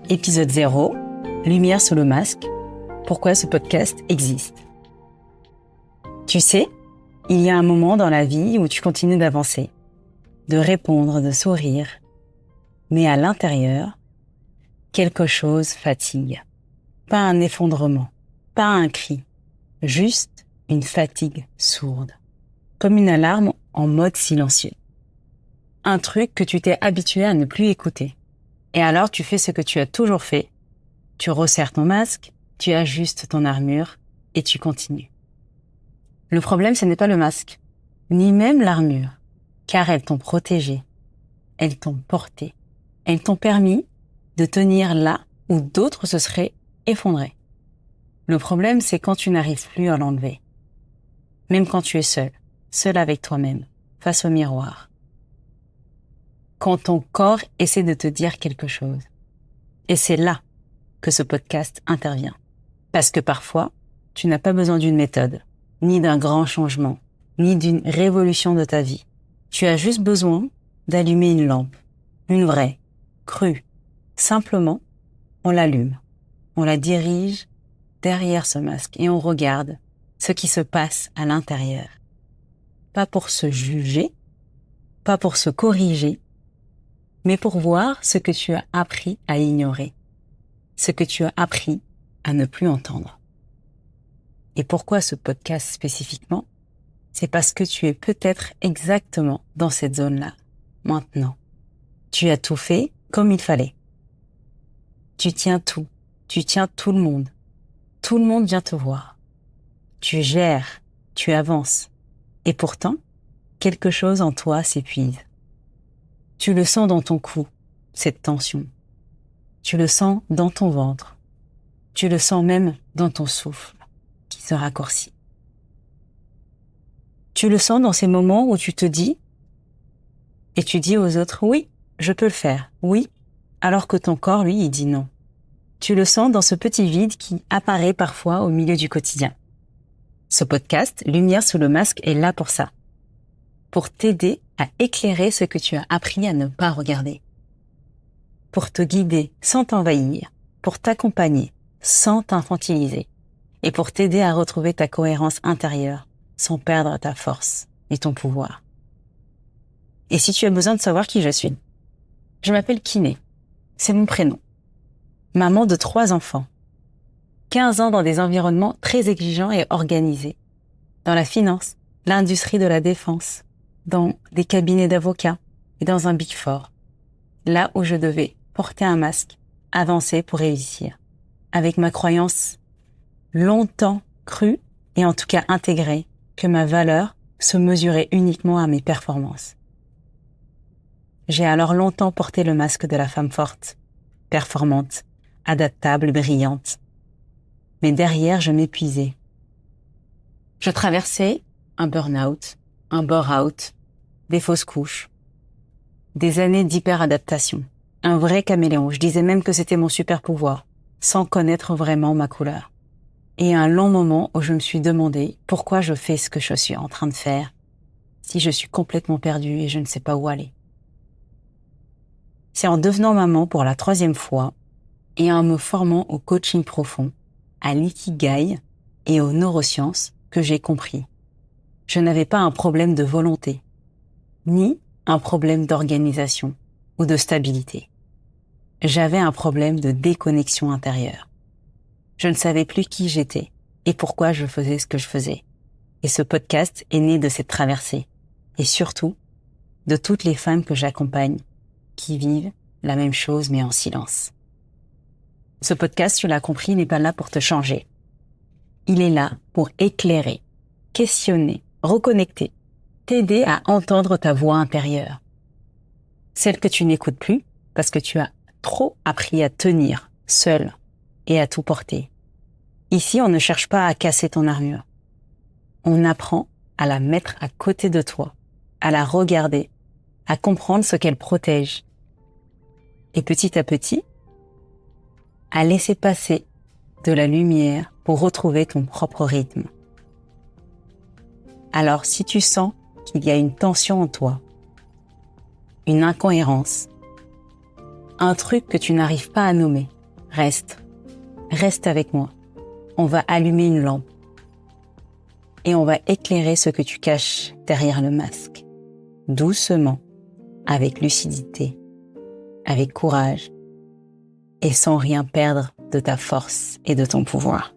Épisode 0, Lumière sous le masque, pourquoi ce podcast existe. Tu sais, il y a un moment dans la vie où tu continues d'avancer, de répondre, de sourire, mais à l'intérieur, quelque chose fatigue. Pas un effondrement, pas un cri, juste une fatigue sourde, comme une alarme en mode silencieux. Un truc que tu t'es habitué à ne plus écouter. Et alors tu fais ce que tu as toujours fait, tu resserres ton masque, tu ajustes ton armure et tu continues. Le problème, ce n'est pas le masque, ni même l'armure, car elles t'ont protégé, elles t'ont porté, elles t'ont permis de tenir là où d'autres se seraient effondrés. Le problème, c'est quand tu n'arrives plus à l'enlever. Même quand tu es seul avec toi-même, face au miroir. Quand ton corps essaie de te dire quelque chose. Et c'est là que ce podcast intervient. Parce que parfois, tu n'as pas besoin d'une méthode, ni d'un grand changement, ni d'une révolution de ta vie. Tu as juste besoin d'allumer une lampe, une vraie, crue. Simplement, on l'allume, on la dirige derrière ce masque et on regarde ce qui se passe à l'intérieur. Pas pour se juger, pas pour se corriger, mais pour voir ce que tu as appris à ignorer, ce que tu as appris à ne plus entendre. Et pourquoi ce podcast spécifiquement? C'est parce que tu es peut-être exactement dans cette zone-là, maintenant. Tu as tout fait comme il fallait. Tu tiens tout le monde. Tout le monde vient te voir. Tu gères, tu avances. Et pourtant, quelque chose en toi s'épuise. Tu le sens dans ton cou, cette tension. Tu le sens dans ton ventre. Tu le sens même dans ton souffle qui se raccourcit. Tu le sens dans ces moments où tu te dis et tu dis aux autres « oui, je peux le faire, oui », alors que ton corps, lui, il dit non. Tu le sens dans ce petit vide qui apparaît parfois au milieu du quotidien. Ce podcast, Lumière sous le masque, est là pour ça. Pour t'aider à éclairer ce que tu as appris à ne pas regarder. Pour te guider sans t'envahir, pour t'accompagner sans t'infantiliser et pour t'aider à retrouver ta cohérence intérieure sans perdre ta force et ton pouvoir. Et si tu as besoin de savoir qui je suis, je m'appelle Kiné, c'est mon prénom. Maman de 3 enfants, 15 ans dans des environnements très exigeants et organisés, dans la finance, l'industrie de la défense, dans des cabinets d'avocats et dans un Big Four, là où je devais porter un masque, avancer pour réussir, avec ma croyance longtemps crue et en tout cas intégrée que ma valeur se mesurait uniquement à mes performances. J'ai alors longtemps porté le masque de la femme forte, performante, adaptable, brillante. Mais derrière, je m'épuisais. Je traversais un burn-out, un bore-out, des fausses couches, des années d'hyper-adaptation, un vrai caméléon. Je disais même que c'était mon super pouvoir, sans connaître vraiment ma couleur. Et un long moment où je me suis demandé pourquoi je fais ce que je suis en train de faire, si je suis complètement perdue et je ne sais pas où aller. C'est en devenant maman pour la 3e fois et en me formant au coaching profond, à l'ikigai et aux neurosciences que j'ai compris. Je n'avais pas un problème de volonté, ni un problème d'organisation ou de stabilité. J'avais un problème de déconnexion intérieure. Je ne savais plus qui j'étais et pourquoi je faisais ce que je faisais. Et ce podcast est né de cette traversée. Et surtout, de toutes les femmes que j'accompagne, qui vivent la même chose mais en silence. Ce podcast, tu l'as compris, n'est pas là pour te changer. Il est là pour éclairer, questionner, reconnecter, t'aider à entendre ta voix intérieure. Celle que tu n'écoutes plus parce que tu as trop appris à tenir seul et à tout porter. Ici, on ne cherche pas à casser ton armure. On apprend à la mettre à côté de toi, à la regarder, à comprendre ce qu'elle protège. Et petit à petit, à laisser passer de la lumière pour retrouver ton propre rythme. Alors, si tu sens qu'il y a une tension en toi, une incohérence, un truc que tu n'arrives pas à nommer, Reste avec moi. On va allumer une lampe. Et on va éclairer ce que tu caches derrière le masque. Doucement, avec lucidité, avec courage et sans rien perdre de ta force et de ton pouvoir.